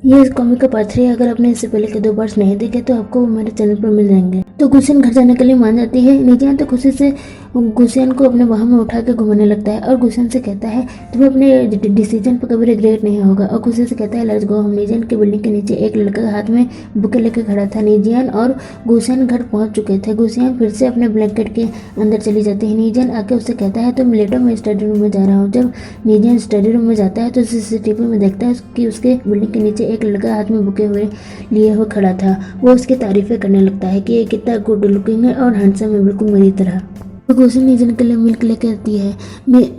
ये इस कॉमिक का पार्ट 3 अगर आपने इससे पहले के 2 पार्ट्स नहीं देखे तो आपको वो मेरे चैनल पर मिल जाएंगे। तो गुसियन घर जाने के लिए मान जाती है। नीजियान तो खुशी से गुसियन को अपने बाहों में उठा के घुमाने लगता है और गुसियन से कहता है तुम्हें अपने डिसीजन पर कभी रिग्रेट नहीं होगा। और खुशी से कहता है लेट्स गो। हम नीजियान की बिल्डिंग के नीचे एक लड़का हाथ में बुके लेकर खड़ा था। नीजियान और गुसियन घर पहुंच चुके थे। गुसियन फिर से अपने ब्लैंकेट के अंदर चली जाती है। नीजियान आके उससे कहता है तुम लेटो, मैं स्टडी रूम में जा रहा हूँ। जब नीजियान स्टडी रूम में जाता है तो सीसीटीवी में देखता है कि उसके बिल्डिंग के नीचे एक लड़का हाथ में बुके हुए लिए हुए खड़ा था। वो उसकी तारीफें करने लगता है कि ये कितना गुड लुकिंग है और हैंडसम है, बिल्कुल मेरी तरह। गुसियन नीजियान के लिए मिल्क लेकर आती है।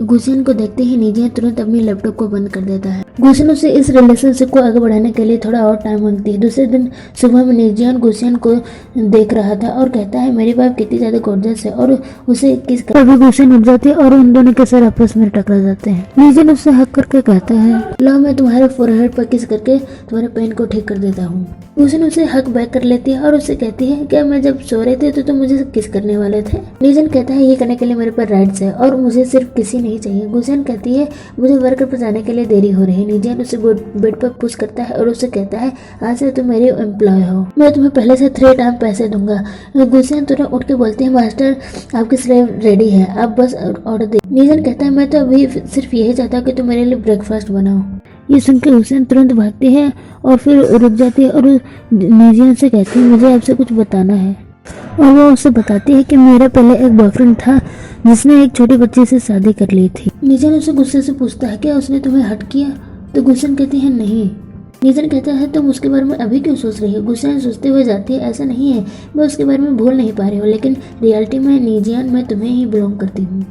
गुसियन को देखते ही नीजियान तुरंत अपने लैपटॉप को बंद कर देता है। गुसियन उसे इस रिलेशनशिप को आगे बढ़ाने के लिए थोड़ा और टाइम मांगती है। दूसरे दिन सुबह में नीजियान गुसियन को देख रहा था और कहता है मेरी वाइफ कितनी ज्यादा गॉर्जियस है और उसे किस कर गुसियन उठ जाती है और उन दोनों के सर आपस में टकरा जाते हैं। नीजियान उससे हक करके कहता है लो मैं तुम्हारे फोरहेड पर किस करके तुम्हारे पेन को ठीक कर देता हूँ। गुसियन उसे हक बैक कर लेती है और उससे कहती है क्या मैं जब सो रहे थे तो तुम मुझे किस करने वाले थे। नीजियान कहता है ये करने के लिए मेरे पर राइट्स है और मुझे सिर्फ किसी नहीं चाहिए। गुसियन कहती है मुझे वर्क पर जाने के लिए देरी हो रही है। नीजियान उसे बेड पर पुश करता है और उससे कहता है आज से तुम मेरी एम्प्लॉय हो, मैं तुम्हें पहले से 3 टाइम पैसे दूंगा। गुसियन तुरंत उठ के बोलती है मास्टर आपकी स्लेव रेडी है, आप बस ऑर्डर दे। नीजियान कहता है मैं तो अभी सिर्फ यही चाहता हूँ कि तुम मेरे लिए ब्रेकफास्ट बनाओ। ये सुनकर गुसियन तुरंत भागती है और फिर रुक जाती है और नीजियान से कहती है मुझे आपसे कुछ बताना है। और वो उससे बताती है कि मेरा पहले एक बॉयफ्रेंड था जिसने एक छोटी बच्ची से शादी कर ली थी। नीजियान उसे गुस्से से पूछता है क्या उसने तुम्हें हर्ट किया। तो गुसियन कहती है नहीं। नीजियान कहता है तुम उसके बारे में अभी क्यों सोच रही हो। गुसियन सोचते हुए जाती है ऐसा नहीं है, मैं उसके बारे में भूल नहीं पा रही हूँ, लेकिन रियलिटी में नीजियान मैं तुम्हें ही बिलोंग करती हूँ।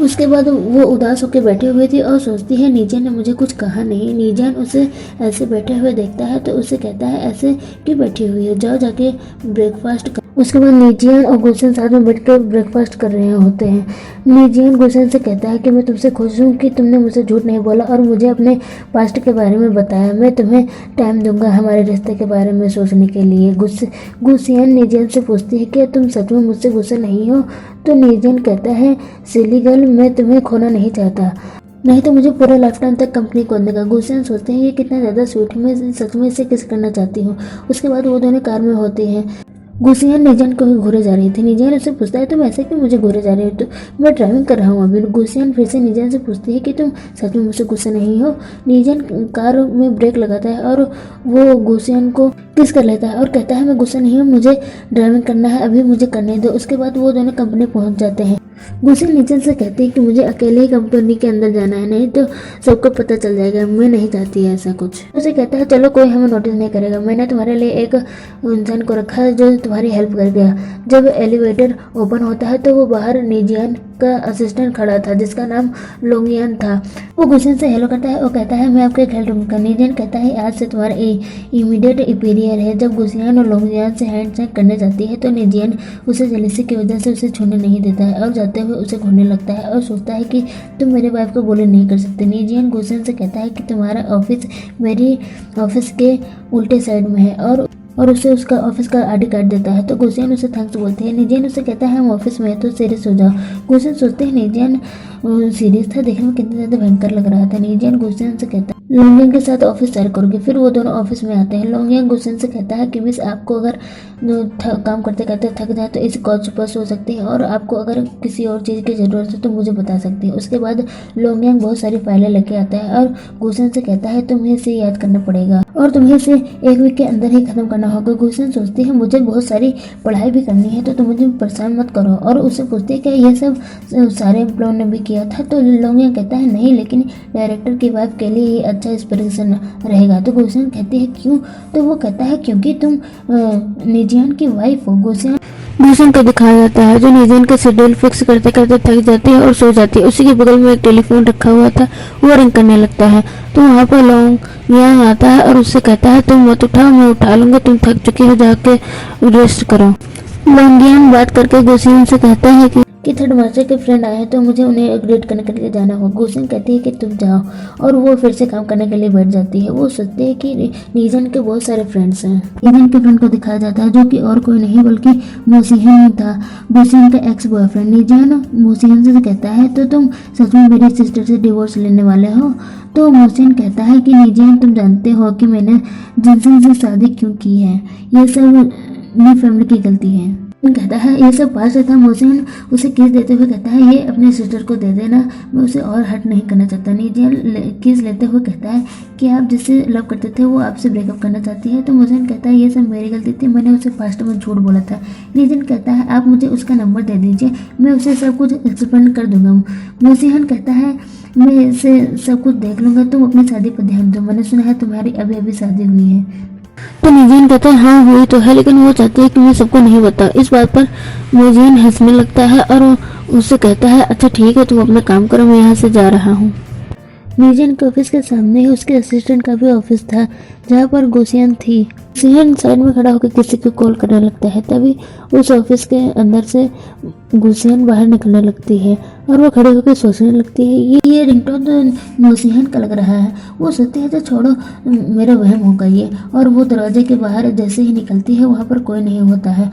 उसके बाद वो उदास होकर बैठी हुई थी और सोचती है नीजियान ने मुझे कुछ कहा नहीं। नीजियान उसे ऐसे बैठे हुए देखता है तो उसे कहता है ऐसे क्यों बैठी हुई है, जाओ जाके ब्रेकफास्ट कर। उसके बाद नीजियान और गुसियन साथ में बैठकर ब्रेकफास्ट कर रहे होते हैं। नीजियान गुसियन से कहता है कि मैं तुमसे खुश हूँ कि तुमने मुझे झूठ नहीं बोला और मुझे अपने पास्ट के बारे में बताया। मैं तुम्हें टाइम दूंगा हमारे रिश्ते के बारे में सोचने के लिए। गुसियन नीजियान से पूछती है कि तुम सच में मुझसे गुस्सा नहीं हो। तो नीजियान कहता है सिली गर्ल मैं तुम्हें खोना नहीं चाहता, नहीं तो मुझे पूरा लाइफ टाइम तक कंपनी खोल देगा। गुसियन सोचते हैं ये कितना ज़्यादा स्वीट है, मैं सच में इसे किस करना चाहती हूँ। उसके बाद वो दोनों कार में होते हैं। गुसियन नीजियान को घूरे जा रही थी। नीजियान उससे पूछता है तुम ऐसे क्यों मुझे घूरे जा रही हो। तो मैं ड्राइविंग कर रहा हूँ अभी। गुसियन फिर से नीजियान से पूछती है कि तुम सच में मुझसे गुस्सा नहीं हो। नीजियान कार में ब्रेक लगाता है और वो गुसियन को किस कर लेता है और कहता है मैं गुस्सा नहीं हूँ, मुझे ड्राइविंग करना है, अभी मुझे करने दो। उसके बाद वो दोनों कंपनी पहुँच जाते हैं। गुसियन नीजियान से कहती है कि मुझे अकेले ही कंपनी के अंदर जाना है, नहीं तो सबको पता चल जाएगा, मैं नहीं चाहती है ऐसा कुछ। उसे कहता है चलो कोई हमें नोटिस नहीं करेगा, मैंने तुम्हारे लिए एक इंसान को रखा है जो तुम्हारी हेल्प कर गया। जब एलिवेटर ओपन होता है तो वो बाहर नीजियान का असिस्टेंट खड़ा था जिसका नाम लोंगियान था। वो गुसियन से हेलो करता है और कहता है मैं आपके हेल्प करूंगा। नीजियान कहता है आज से तुम्हारा इमीडिएट इंपीरियर है। जब गुसियन और लोंगियान से हैंड शेक करने जाती है तो नीजियान उसे जेलसी की वजह से उसे छूने नहीं देता है और जाते हुए उसे घूरने लगता है और सोचता है कि तुम मेरे वाइफ को बोले नहीं कर सकते। नीजियान गुसियन से कहता है कि तुम्हारा ऑफिस मेरी ऑफिस के उल्टे साइड में है और उसे उसका ऑफिस का आईडी कार्ड देता है। तो गुसियन उसे थैंक्स बोलती है। नीजियान उसे कहता है हम ऑफिस में है तो सीरियस हो जाओ। गुसियन सोचते हैं नीजियान सीरियस था, देखने में कितना ज़्यादा भयंकर लग रहा था। नीजियान गुसियन से कहता है लोंगियांग के साथ ऑफिस शेयर करोगे। फिर वो दोनों ऑफिस में आते हैं। लोंगियांग गुसियन से कहता है कि मिस आपको अगर काम करते करते थक जाए तो इस कॉज पर सो सकती है और आपको अगर किसी और चीज़ की ज़रूरत है तो मुझे बता सकती है। उसके बाद लोंगियांग बहुत सारी फाइलें लेके आता है और गुसियन से कहता है तुम्हें इसे याद करना पड़ेगा और तुम्हें इसे 1 वीक के अंदर ही खत्म करना होगा। गुसियन सोचती है मुझे बहुत सारी पढ़ाई भी करनी है तो मुझे परेशान मत करो और उससे पूछती है कि ये सब सारे एम्प्लॉय ने भी किया था। तो लोंगियांग कहता है नहीं, लेकिन डायरेक्टर की वाइफ के लिए ये अच्छा इंस्पिरेशन रहेगा। तो गुसियन कहती है क्यों। तो वो कहता है क्योंकि तुम नीजियान की वाइफ हो। गुसियन को दिखाया जाता है जो नीजियान का शेड्यूल फिक्स करते करते थक जाती है और सो जाती है। उसी के बगल में एक टेलीफोन रखा हुआ था, वो रिंग करने लगता है। तो वहाँ पर लोंगियांग आता है और उससे कहता है तुम मत उठाओ, मैं उठा लूंगा, तुम थक चुके हो, जाके रेस्ट करो। लोंगियांग बात करके गुसियन से कहता है कि थर्ड मास्टर के फ्रेंड आए हैं तो मुझे उन्हें ग्रेट करने के लिए जाना होगा। गुसियन कहती है कि तुम जाओ और वो फिर से काम करने के लिए बैठ जाती है। वो सोचते हैं कि नीजन के बहुत सारे फ्रेंड्स हैं। नीजन के फ्रेंड को दिखाया जाता है जो कि और कोई नहीं बल्कि मोसिहन था, गुसियन का एक्स बॉयफ्रेंड। नीजन मोसिहन से कहता है तो तुम सच में मेरी सिस्टर से डिवोर्स लेने वाले हो? तो मोसिहन कहता है कि नीजन तुम जानते हो कि मैंने जिनसन से शादी क्यों की है, ये सब मेरी फैमिली की गलती है। कहता है ये सब पास था। मोसिहन उसे किस देते हुए कहता है ये अपने सिस्टर को दे देना, मैं उसे और हर्ट नहीं करना चाहता। नीजन किस लेते हुए कहता है कि आप जिससे लव करते थे वो आपसे ब्रेकअप करना चाहती है। तो मोसिहन कहता है ये सब मेरी गलती थी, मैंने उसे फास्ट में झूठ बोला था। नीजन कहता है आप मुझे उसका नंबर दे दीजिए, मैं उसे सब कुछ एक्सप्लेन कर दूंगा। मोसिहन कहता है मैं इसे सब कुछ देख लूंगा, तुम अपनी शादी पर ध्यान दो, मैंने सुना है तुम्हारी अभी अभी शादी हुई है। तो नीजन कहता है हाँ हुई तो है, लेकिन वो चाहती है कि मैं सबको नहीं बता। इस बात पर मोसिहन हंसने लगता है और उससे कहता है अच्छा ठीक है तुम अपना काम करो, मैं यहाँ से जा रहा हूँ। नीजन के ऑफिस के सामने ही उसके असिस्टेंट का भी ऑफिस था जहाँ पर गुसियन थी। गुसियन साइड में खड़ा होकर किसी को कॉल करने लगता है, तभी उस ऑफिस के अंदर से गुसियन बाहर निकलने लगती है और वो खड़े होकर सोचने लगती है ये रिंगटोन तो मोसिहन का लग रहा है। वो सोचती है तो छोड़ो मेरा वहम होगा ये, और वो दरवाजे के बाहर जैसे ही निकलती है वहाँ पर कोई नहीं होता है।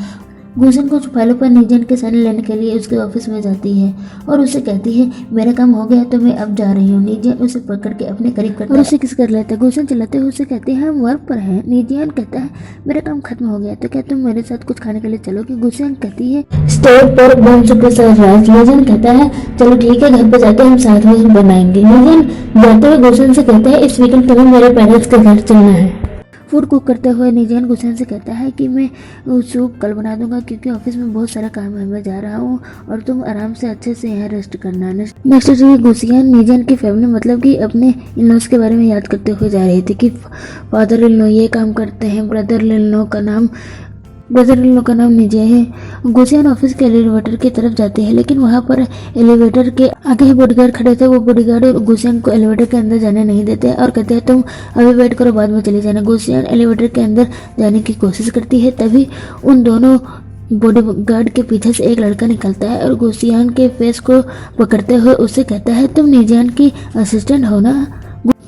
गुसियन कुछ फाइलों पर नीजन के साइन लेने के लिए उसके ऑफिस में जाती है और उसे कहती है मेरा काम हो गया तो मैं अब जा रही हूँ। नीजन उसे पकड़ के अपने करीब करता है और उसे किस कर लेता है। गुसियन चिल्लाते हुए उसे कहती है हम वर्क पर हैं। नीजन कहता है मेरा काम खत्म हो गया तो क्या तुम मेरे साथ कुछ खाने के लिए चलोगी? गुसियन कहती है स्टोव पर बन चुके सरप्राइज। नीजन कहता है चलो ठीक है घर पे जाते हम साथ में बनाएंगे। नीजन जाते हुए गुसियन से कहता है इस वीकेंड तुम्हें मेरे पेरेंट्स के घर चलना है। फूड कुक करते हुए नीजन गुसियन से कहता है कि मैं सूप कल बना दूंगा क्योंकि ऑफिस में बहुत सारा काम है, मैं जा रहा हूँ और तुम आराम से अच्छे से यहाँ रेस्ट करना। नेक्स्ट डे गुसियन नीजन की फैमिली मतलब कि अपने इन-लॉज के बारे में याद करते हुए जा रही थी कि फादर इन लॉ ये काम करते हैं, ब्रदर इन लॉ का नाम नीजे है। गुसियन ऑफिस के एलिवेटर की तरफ जाते हैं लेकिन वहाँ पर एलिवेटर के आगे ही बॉडीगार्ड खड़े थे। वो बॉडीगार्ड गुसियन को एलिवेटर के अंदर जाने नहीं देते और कहते हैं तुम अभी वेट करो बाद में चले जाना। गुसियन एलिवेटर के अंदर जाने की कोशिश करती है, तभी उन दोनों बॉडीगार्ड के पीछे से एक लड़का निकलता है और गुसियन के फेस को पकड़ते हुए उससे कहता है तुम नीजन की असिस्टेंट हो ना?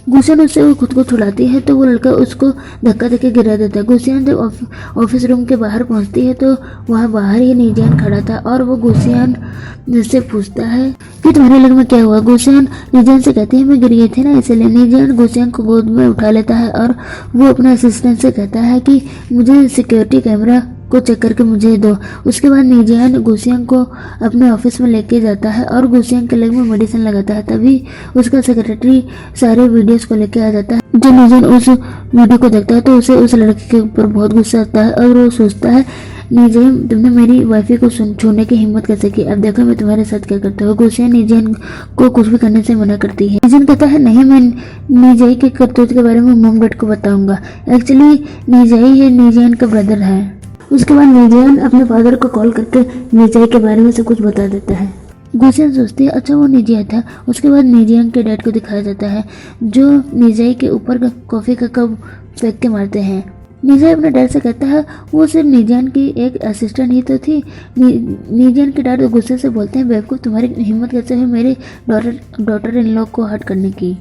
गुसियन उससे वो खुद को छुड़ाती है तो वो लड़का उसको धक्का देके गिरा देता है। गुसियन जब ऑफिस रूम के बाहर पहुंचती है तो वहाँ बाहर ही नीजन खड़ा था और वो गुसियन से पूछता है कि तुम्हारे लग में क्या हुआ? गुसियन नीजन से कहती है मैं गिर गई थी ना इसलिए। नीजन गुसियन को गोद में उठा लेता है और वो अपने असिस्टेंट से कहता है कि मुझे सिक्योरिटी कैमरा को चेक करके मुझे दो। उसके बाद नीजन गुसियन को अपने ऑफिस में लेके जाता है और गुसियन के लेग में मेडिसिन लगाता है। तभी उसका सेक्रेटरी सारे वीडियोस को लेके आ जाता है। जब नीजन उस वीडियो को देखता है तो उसे उस लड़के के ऊपर बहुत गुस्सा आता है और वो सोचता है नीजन तुमने मेरी वाइफी को छूने की हिम्मत कैसे की? अब देखो मैं तुम्हारे साथ क्या करता हूँ। गुसियन नीजन को कुछ भी करने से मना करती है। नीजन कहता है नहीं मैं नीजई के करतूत के बारे में मॉम डैड को बताऊंगा। एक्चुअली नीजई है नीजन का ब्रदर है। उसके बाद नीजन अपने फादर को कॉल करके नीजई के बारे में सब कुछ बता देता है। गुसियन सोचती है अच्छा वो नीजई था। उसके बाद नीजन के डैड को दिखाया जाता है जो नीजई के ऊपर कॉफी का कप फेंक के मारते हैं। नीजई अपने डैड से कहता है वो सिर्फ नीजन की एक असिस्टेंट ही तो थी। नीजन के डैड गुस्से से बोलते हैं बेवकूफ तुम्हारी हिम्मत कैसे हुई मेरी डॉटर इन लॉ को हर्ट करने की?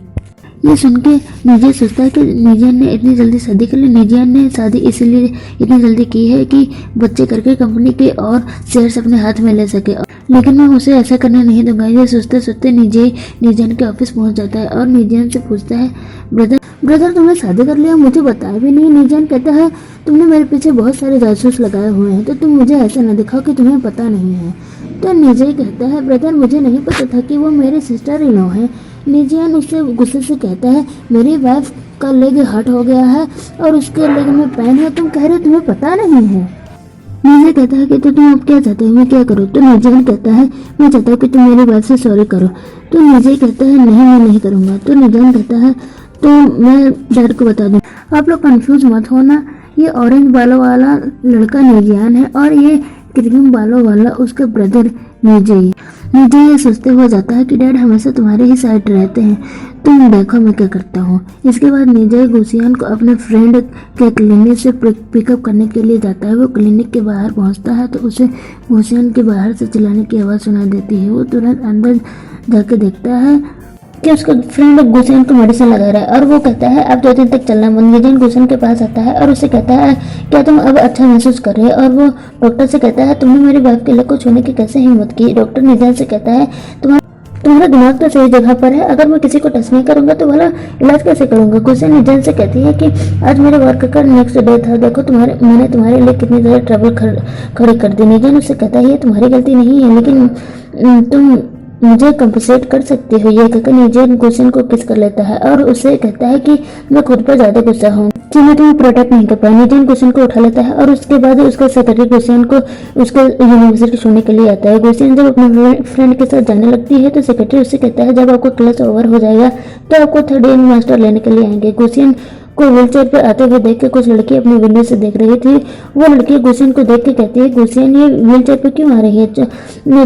ये सुन के नीजन सोचता है कि नीजन ने इतनी जल्दी शादी कर ली। नीजन ने शादी इसलिए इतनी जल्दी की है कि बच्चे करके कंपनी के और शेयर्स अपने हाथ में ले सके, लेकिन मैं उसे ऐसा करने नहीं दूंगा। ये सोचते सोचते नीजन के ऑफिस पहुंच जाता है और नीजन से पूछता है ब्रदर तुमने शादी कर लिया, मुझे बताया भी नहीं। नीजन कहता है तुमने मेरे पीछे बहुत सारे जासूस लगाए हुए हैं तो तुम मुझे ऐसा न दिखाओ कि तुम्हें पता नहीं है। तो नीजन कहता है ब्रदर मुझे नहीं पता था कि वो मेरे सिस्टर इन लॉ है। नीजन उससे गुस्से से कहता है मेरी वाइफ का लेग हर्ट हो गया है और उसके लेग में पेन है, तुम कह रहे हो तुम्हें पता नहीं है। नीजन कहता है कि तो तुम अब क्या चाहते हो मैं क्या करूँ? तो नीजन कहता है मैं चाहता हूँ कि तुम मेरी बात से सॉरी करो। तो नीजन कहता है नहीं मैं नहीं करूँगा। तो नीजन कहता है तो मैं डैड को बता दूँ। आप लोग कंफ्यूज मत होना, ये ऑरेंज बालों वाला लड़का नीजन है और ये क्रीम बालों वाला उसका ब्रदर नीजई। नीजई ये सोचते हुए जाता है कि डैड हमेशा तुम्हारे ही साइड रहते हैं, तुम देखो मैं क्या करता हूँ। इसके बाद नीजई गुसियान को अपने फ्रेंड के क्लिनिक से पिकअप करने के लिए जाता है। वो क्लिनिक के बाहर पहुँचता है तो उसे गुसियान के बाहर से चिल्लाने की आवाज़ सुनाई देती है। वो तुरंत अंदर जाके देखता है कि उसका फ्रेंड गुसियान को मेडिसिन लगा रहा है और वो कहता है अब 2 दिन तक चलना बंद। नीजन गुसियान के पास आता है और उससे कहता है क्या तुम अब अच्छा महसूस कर रहे हो? और वो डॉक्टर से कहता है तुमने मेरी वाइफ के लिए को छूने की कैसे हिम्मत की? डॉक्टर नीजन से कहता है तुम्हारा दिमाग तो सही जगह पर है, अगर मैं किसी को टच नहीं करूंगा तो भला इलाज कैसे करूंगा? गुसियान नीजन से कहती है कि आज मेरे वर्क का नेक्स्ट डे था, देखो मैंने तुम्हारे लिए कितनी ज़्यादा ट्रबल खड़ी कर दी। नीजन उससे कहता है ये तुम्हारी गलती नहीं है, लेकिन तुम मुझे कंपनसेट कर सकती हो। ये कहकर नीजन गुसियान को किस कर लेता है और उसे कहता है कि मैं खुद पर ज्यादा गुस्सा हूँ कि मैं तुम्हें प्रोटेक्ट नहीं कर पाया। नीजन गुसियान को उठा लेता है और उसके बाद उसका सेक्रेटरी गुसियान को उसको यूनिवर्सिटी छोड़ने के लिए आता है। गुसियान जब अपने फ्रेंड के साथ जाने लगती है तो सेक्रेटरी उससे कहता है जब आपका क्लास ओवर हो जाएगा तो आपको 3rd ईयर मास्टर लेने के लिए आएंगे। गुसियान को व्हीलचेयर पर आते हुए देख के कुछ लड़की अपनी विंडो से देख रही थी। वो लड़की गुसियान को देख के कहती है गुसियान ये व्हीलचेयर पर क्यों आ रही है?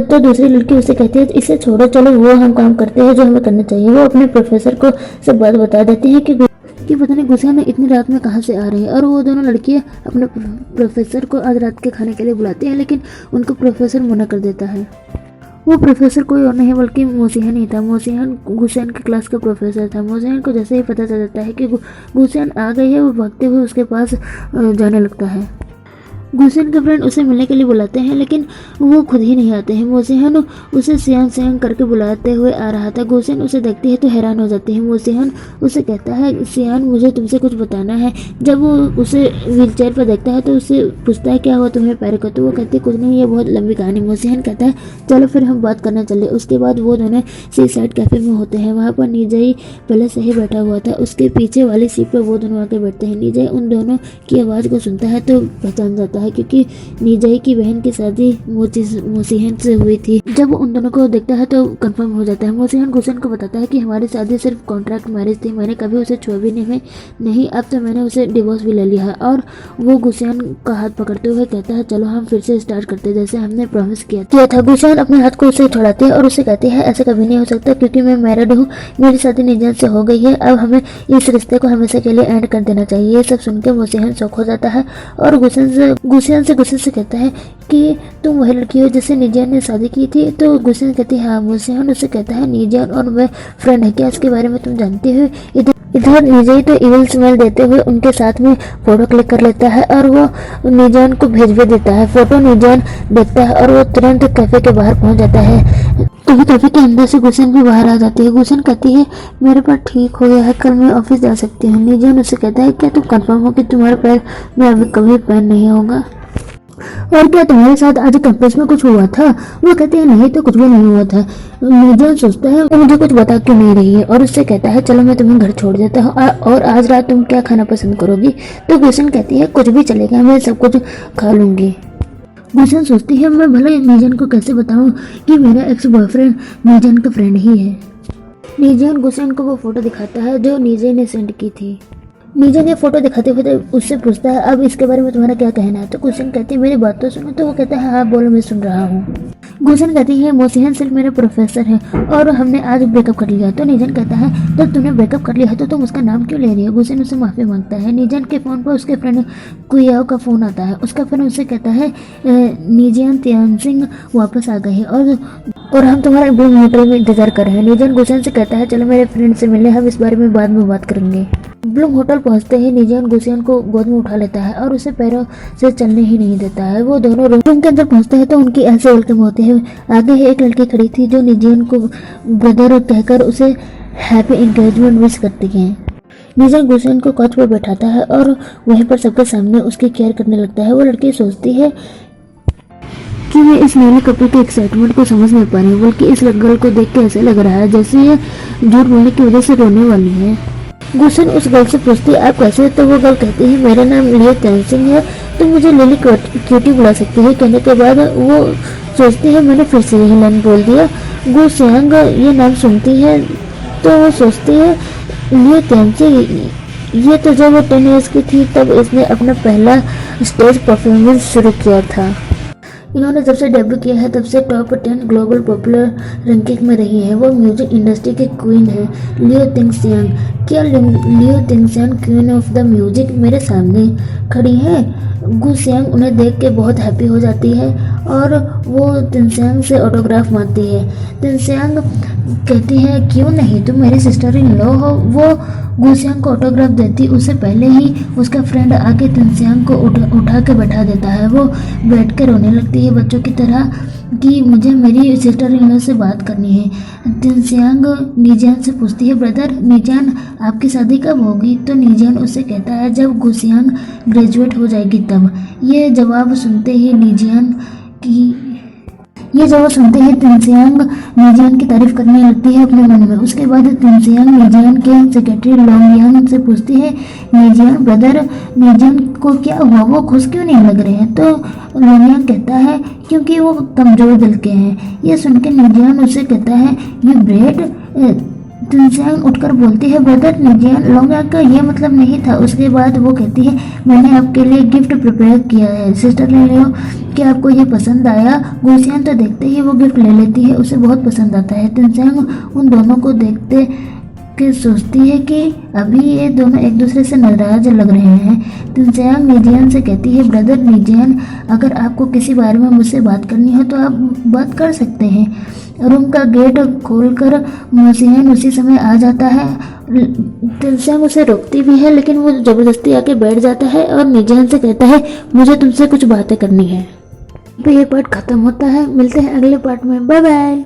तो दूसरी लड़की उसे कहती है इसे छोड़ो, चलो वो हम काम करते हैं जो हमें करना चाहिए। वो अपने प्रोफेसर को सब बात बता देती है कि पता नहीं गुसियान इतनी रात में कहाँ से आ रही है। और वो दोनों लड़कियां अपने प्रोफेसर को आज रात के खाने के लिए बुलाती हैं, लेकिन उनको प्रोफेसर मना कर देता है। वो प्रोफेसर कोई और नहीं बल्कि मोसियान ही था। मोसियान गुसियान की क्लास का प्रोफेसर था। मोसियान को जैसे ही पता चल जाता है कि गुसियान आ गई है वो भागते हुए उसके पास जाने लगता है। गुसियान के फ्रेंड उसे मिलने के लिए बुलाते हैं लेकिन वो खुद ही नहीं आते हैं। मोसियान उसे सियान सियान करके बुलाते हुए आ रहा था। गुसियान उसे देखती है तो हैरान हो जाती है। मोसियान उसे कहता है सियान मुझे तुमसे कुछ बताना है। जब वो उसे व्हीलचेयर पर देखता है तो उससे पूछता है क्या हुआ तुम्हें पैर को? तो वो कहती है कुछ नहीं, ये बहुत लंबी कहानी। मोसियान कहता है चलो फिर हम बात करना चले। उसके बाद वो दोनों सी साइड कैफे में होते हैं। वहाँ पर नीजई पहले से ही बैठा हुआ था। उसके पीछे वाली सीट पर वो दोनों आके बैठते हैं। नीजई उन दोनों की आवाज़ को सुनता है तो पहचान जाता है क्योंकि नीजई की बहन की शादी मोसियान से हुई थी। जब वो उन दोनों को देखता है तो कंफर्म हो जाता है। मोसियान गुसियान को बताता है कि हमारी शादी सिर्फ कॉन्ट्रैक्ट मैरिज थी, मैंने कभी उसे छुआ भी नहीं, अब तो मैंने उसे डिवोर्स भी ले लिया है। और वो गुसियान का हाथ पकड़ते हुए कहता है चलो हम फिर से स्टार्ट करते जैसे हमने प्रॉमिस किया था। गुसियान अपने हाथ को उसे छुड़ाती है और उसे कहती है ऐसा कभी नहीं हो सकता क्योंकि मैं मैरिड हूँ, मेरी शादी नीजन से हो गई है, अब हमें इस रिश्ते को हमेशा के लिए एंड कर देना चाहिए। ये सब सुनकर मोसियान शौक हो जाता है और गुसियान से गुस्से से कहता है कि तुम वही लड़की हो जिससे नीजन ने शादी की थी? तो गुसियान कहती है हाँ। मोसियान उससे कहता है नीजन और मैं फ्रेंड है क्या, इसके बारे में तुम जानती हो? इधर नीजई तो इविल स्मेल देते हुए उनके साथ में फोटो क्लिक कर लेता है और वो नीजन को भेज भी देता है। फोटो नीजन देखता है और वो तुरंत कैफे के बाहर पहुंच जाता है। तभी कैफे के अंदर से गुसियान भी बाहर आ जाती है। गुसियान कहती है मेरे पैर ठीक हो गया है, कल मैं ऑफिस जा सकती हूँ। नीजन उससे कहता है क्या तुम कंफर्म हो कि तुम्हारे पैर में अभी कभी पैर नहीं होगा और क्या तुम्हारे साथ आज कैंपस में कुछ हुआ था? वो कहते हैं नहीं तो कुछ भी नहीं हुआ था। नीजन सोचता है मुझे कुछ बता क्यों नहीं रही है और उससे कहता है चलो मैं तुम्हें घर छोड़ देता हूँ और आज रात तुम क्या खाना पसंद करोगी? तो गुसियान कहती है कुछ भी चलेगा, मैं सब कुछ खा लूंगी। गुसियान सोचती है मैं भले नीजन को कैसे बताऊं कि मेरा एक्स बॉयफ्रेंड नीजन का फ्रेंड ही है। नीजन गुसियान को वो फोटो दिखाता है जो नीजन ने सेंड की थी। नीजन ये फोटो दिखाते हुए तो उससे पूछता है अब इसके बारे में तुम्हारा क्या कहना है? तो गुसियान कहती है मेरी बात तो सुनो। तो वो कहता है हाँ बोलो मैं सुन रहा हूँ। गुसियान कहती है मोसियान सिर्फ मेरे प्रोफेसर है और हमने आज ब्रेकअप कर लिया। तो नीजन कहता है जब तुमने ब्रेकअप कर लिया है तो तुम उसका नाम क्यों ले रही हो? गुसियान उससे माफी मांगता है। नीजन के फोन पर उसके फ्रेंड कुयाओ का फोन आता है। उसका फ्रेंड उससे कहता है नीजन त्यानसिंग वापस आ गए हैं और हम तुम्हारे ब्लूम होटल में इंतजार कर रहे हैं। नीजन गुसियान से कहता है चलो मेरे फ्रेंड से मिलने, हम इस बारे में बाद में बात करेंगे। ब्लूम होटल पहुंचते ही नीजन गुसियान को गोद में उठा लेता है और उसे पैरों से चलने ही नहीं देता है। वो दोनों रूम के अंदर पहुंचते हैं तो उनकी ऐसे वेलकम होते हैं। आगे एक लड़की खड़ी थी जो नीजन को ब्रदर कहकर उसे हैप्पी एंगेजमेंट विश करती है। नीजन गुसियान को कॉच पर बैठाता है और वहीं पर सबके सामने उसकी केयर करने लगता है। वो लड़की सोचती है कि मैं इस नए कपड़े के एक्साइटमेंट को समझ नहीं पा रही हूँ, बल्कि इस गर्ल को देख के ऐसे लग रहा है जैसे ये झूठ बोलने की वजह से रोने वाली है। गुसियान उस गर्ल से पूछती है आप कैसे? तो वो गर्ल कहती है मेरा नाम लिली त्यानसिंग है, तो मुझे लिली क्यूटी बुला सकती है। कहने के बाद वो सोचती है मैंने फिर से यही लाइन बोल दिया। गुसियान ये नाम सुनती है तो वो सोचती है लिली त्यानसिंग, ये तो जब वो 10 ईयर्स की थी तब इसने अपना पहला स्टेज परफॉर्मेंस शुरू किया था। इन्होंने जब से डेब्यू किया है तब से टॉप 10 ग्लोबल पॉपुलर रैंकिंग में रही हैं। वो म्यूजिक इंडस्ट्री के क्वीन है, लियो तिंगसियांग। क्या लियो तिंगसियांग क्वीन ऑफ द म्यूजिक मेरे सामने खड़ी है? गुसियांग उन्हें देख के बहुत हैप्पी हो जाती है और वो तिंगसियांग से ऑटोग्राफ मांगती है। तिंगसियांग कहती है क्यों नहीं, तुम मेरी सिस्टर इन लॉ हो। वो गुसियांग को ऑटोग्राफ देती उससे पहले ही उसका फ्रेंड आके तिंगसियांग को उठा के बैठा देता है। वो बैठ के रोने लगती है बच्चों की तरह कि मुझे मेरी सिस्टर इन लॉ से बात करनी है। तिंगसियांग नीजियान से पूछती है ब्रदर नीजियान आपकी शादी कब होगी? तो नीजियान उससे कहता है जब गुसियांग ग्रेजुएट हो जाएगी तब। ये जवाब सुनते ही तिंगसियांग नीजियान की तारीफ करने लगती है अपने मन में। उसके बाद तिंगसियांग नीजियान के सेक्रेटरी लोंगयांग से पूछती है नीजियान ब्रदर नीजियान को क्या हुआ, वो खुश क्यों नहीं लग रहे हैं? तो लोंगयांग कहता है क्योंकि वो कमजोर दिल के हैं। ये सुन के नीजियान उससे कहता है ये ब्रेड। तिंगसियांग उठकर बोलती है ब्रदर नीजियान लोंगयांग का ये मतलब नहीं था। उसके बाद वो कहती है मैंने आपके लिए गिफ्ट प्रिपेयर किया है सिस्टर ले लो, क्या आपको ये पसंद आया? गुसियांग तो देखते ही वो गिफ्ट ले लेती है, उसे बहुत पसंद आता है। तिंगसियांग उन दोनों को देखते के सोचती है कि अभी ये दोनों एक दूसरे से नाराज लग रहे हैं। तिंगसियांग नीजियान से कहती है ब्रदर नीजियान अगर आपको किसी बारे में मुझसे बात करनी हो तो आप बात कर सकते हैं। रूम का गेट खोलकर मोसियान उसी समय आ जाता है। तिंगसियांग उसे रोकती भी है लेकिन वो जबरदस्ती आके बैठ जाता है और नीजियान से कहता है मुझे तुमसे कुछ बातें करनी है। तो ये पार्ट खत्म होता है। मिलते हैं अगले पार्ट में। Bye bye.